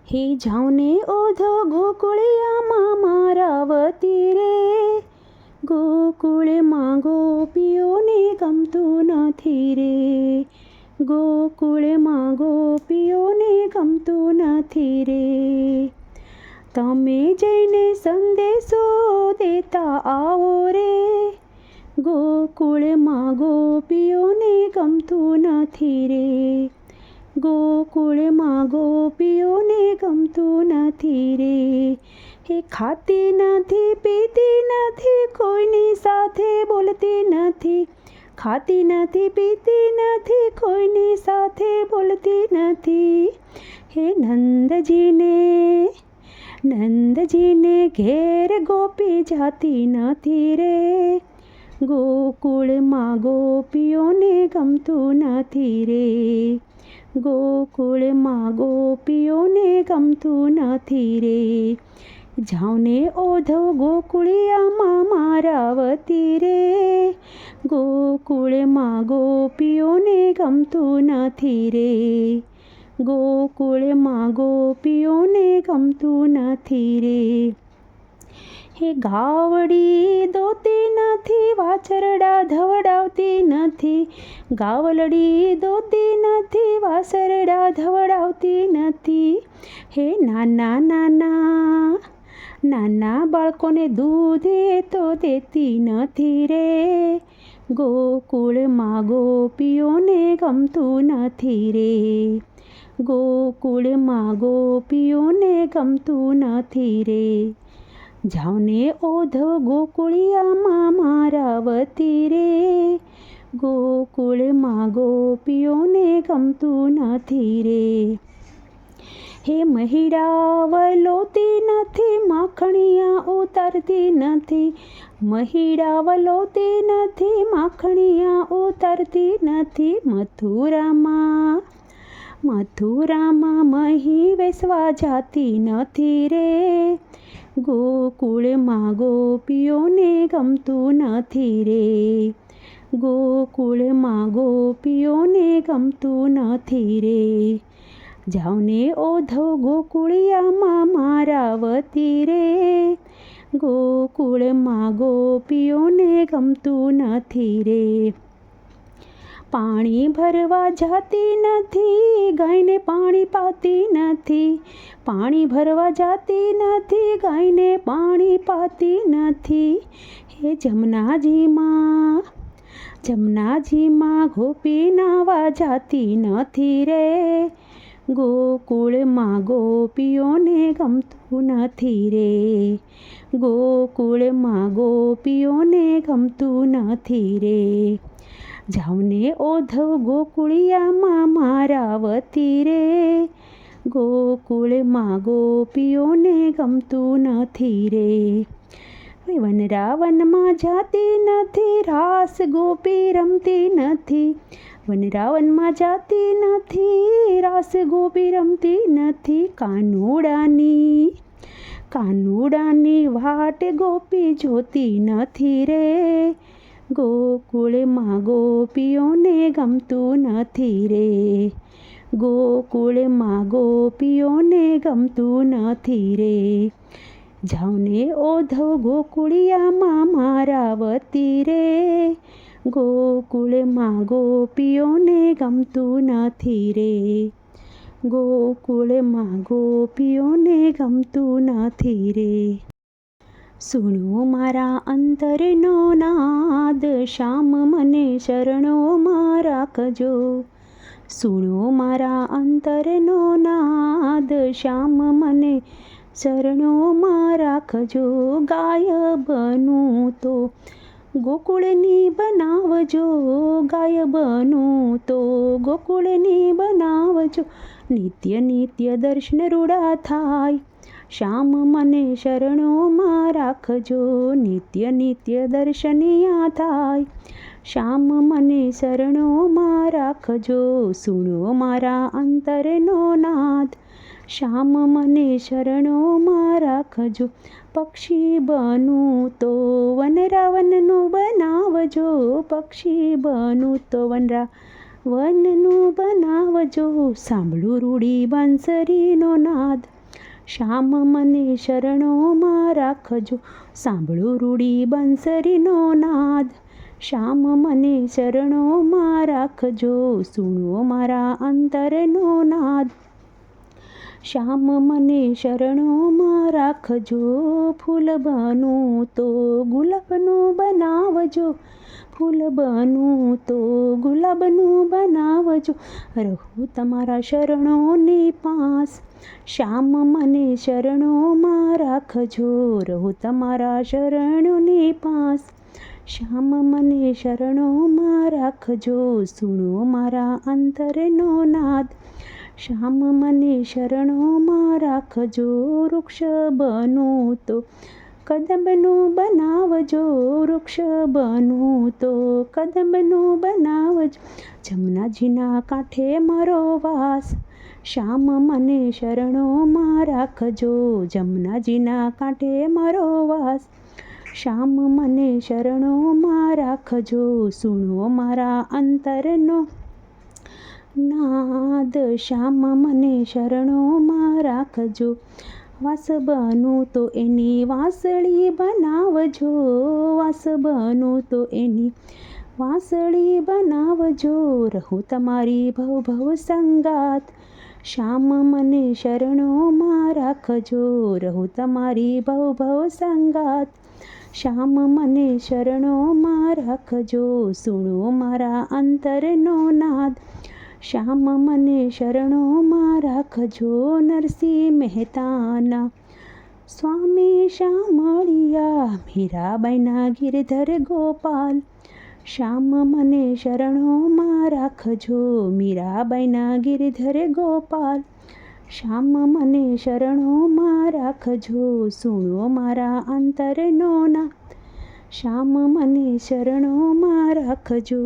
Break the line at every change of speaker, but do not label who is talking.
હે જાઉને ઓધો ગોકુળિયામાં મારા વતી રે, ગોકુળમાં ગોપીઓને ગમતું નથી રે, ગોકુળમાં ગોપીઓને ગમતું નથી રે. તમે જઈને સંદેશો દેતા આવો રે, ગોકુળમાં ગોપીઓને ગમતું નથી રે, ગોકુળમાં ગોપીઓને ગમતું નથી રે. હે ખાતી નથી પીતી નથી કોઈની સાથે બોલતી નથી, ખાતી નથી પીતી નથી કોઈની સાથે બોલતી નથી. હે નંદજીને ઘેર ગોપી જાતી નથી રે, ગોકુળમાં ગોપીઓને ગમતું નથી રે, ગોકુળમાં ગોપીઓને ગમતું નથી રે. જાઉને ઓધો ગોકુળિયામાં મારા વતી રે, ગોકુળમાં ગોપીઓને ગમતું નથી રે, ગોકુળમાં ગોપીઓને ગમતું નથી રે. હે ગાવડી દોતી નથી વાછરડા ધવડાવતી નથી, ગાવલડી દોતી નથી વાછરડા ધવડાવતી નથી. હે નાના બાળકોને દૂધ તો દેતી નથી રે, ગોકુળમાં ગોપીઓને ગમતું નથી રે, ગોકુળમાં ગોપીઓને ગમતું નથી રે. જાઉને ઓધો ગોકુળિયામાં મારા વતી રે, ગોકુળમાં ગોપીઓને ગમતું નથી રે. હે મહિડા વલોતી નથી માખણિયા ઉતરતી નથી, મહિડા વલોતી નથી માખણિયા ઉતરતી નથી. મથુરામાં મહી વેસવા જાતી નથી રે, ગોકુળમાં ગોપીઓને ગમતું નથી રે, ગોકુળમાં ગોપીઓને ગમતું નથી રે. જાઉને ઓધો ગોકુળિયામાં મારા વતી રે, ગોકુળમાં ગોપીઓને ગમતું નથી રે. પાણી ભરવા જાતી નથી ગાયને પાણી પાતી નથી, પાણી ભરવા જાતી નથી ગાયને પાણી પાતી નથી. હે જમનાજીમાં ગોપી નાવા જાતી નથી રે, ગોકુળમાં ગોપીઓને ગમતું નથી રે, ગોકુળમાં ગોપીઓને ગમતું નથી રે. જાઉને ઓધો ગોકુળિયામાં મારા વતી રે, ગોકુળમાં ગોપીઓને ગમતું નથી રે. વનરાવનમાં જાતી નથી રાસ ગોપી રમતી નથી, વનરાવનમાં જાતી નથી રાસ ગોપી રમતી નથી. કાનુડાની વાટ ગોપી જોતી નથી રે, ગોકુળમાં ગોપીઓને ગમતું નથી રે, ગોકુળમાં ગોપીઓને ગમતું નથી રે. જાઉને ઓધો ગોકુળિયામાં મારા વતી રે, ગોકુળમાં ગોપીઓને ગમતું નથી રે, ગોકુળમાં ગોપીઓને ગમતું નથી રે. સુણો મારા અંતરનો નાદ શ્યામ મને શરણોમાં રાખજો, સુણો મારા અંતરનો નાદ શ્યામ મને શરણોમાં રાખજો. ગાય બનું તો ગોકુળની બનાવજો, ગાય બનું તો ગોકુળની બનાવજો. નિત્ય દર્શન રૂડા થાય શ્યામ મને શરણોમાં રાખજો, નિત્ય દર્શનિયા થાય શ્યામ મને શરણોમાં રાખજો. સુણો મારા અંતરનો નાદ શ્યામ મને શરણોમાં રાખજો. પક્ષી બનું તો વનરાવનનું બનાવજો, પક્ષી બનું તો વનનું બનાવજો. સાંભળું રૂડી બાંસરીનો નાદ, શ્યામ મને શરણોમાં રાખજો, સાંભળું રૂડી બંસરીનો નાદ. શ્યામ મને શરણોમાં રાખજો, સુણો મારા અંતરનો નાદ. શ્યામ મને શરણોમાં રાખજો, ફૂલ બનું તો ગુલાબનું બનાવજો, ફૂલ બનું તો ગુલાબનું બનાવજો, રહું તમારા શરણોની પાસ. શ્યામ મને શરણોમાં રાખજો, રહું તમારા શરણોની પાસ. શ્યામ મને શરણોમાં રાખજો, સુણો મારા અંતરનો નાદ. શ્યામ મને શરણોમાં રાખજો, વૃક્ષ બનું તો કદંબનું બનાવજો, વૃક્ષ બનું તો કદંબનું બનાવજો, જમનાજીના કાંઠે મારો વાસ. શ્યામ મને શરણોમાં રાખજો, જમનાજીના કાંઠે મારો વાસ. શ્યામ મને શરણોમાં રાખજો, સુણો મારા અંતરનો નાદ. શ્યામ મને શરણોમાં રાખજો, વાસ બનું તો એની વાંસળી બનાવજો, વાસ બનું તો એની વાંસળી બનાવજો, રહું તમારી ભવ ભવ સંગાત. શ્યામ મને શરણોમાં રાખજો, રહું તમારી ભવ ભવ સંગાત. શ્યામ મને શરણોમાં રાખજો, સુણો મારા અંતરનો નાદ. શ્યામ મને શરણોમાં રાખજો, નરસિંહ મહેતાના સ્વામી શામળિયા, મીરાબાઈના ગિરધર ગોપાલ. શ્યામ મને શરણોમાં રાખજો, મીરાબાઈના ગિરધર ગોપાલ. શ્યામ મને શરણોમાં રાખજો, સુણો મારા અંતરનો નાદ. શ્યામ મને શરણોમાં રાખજો.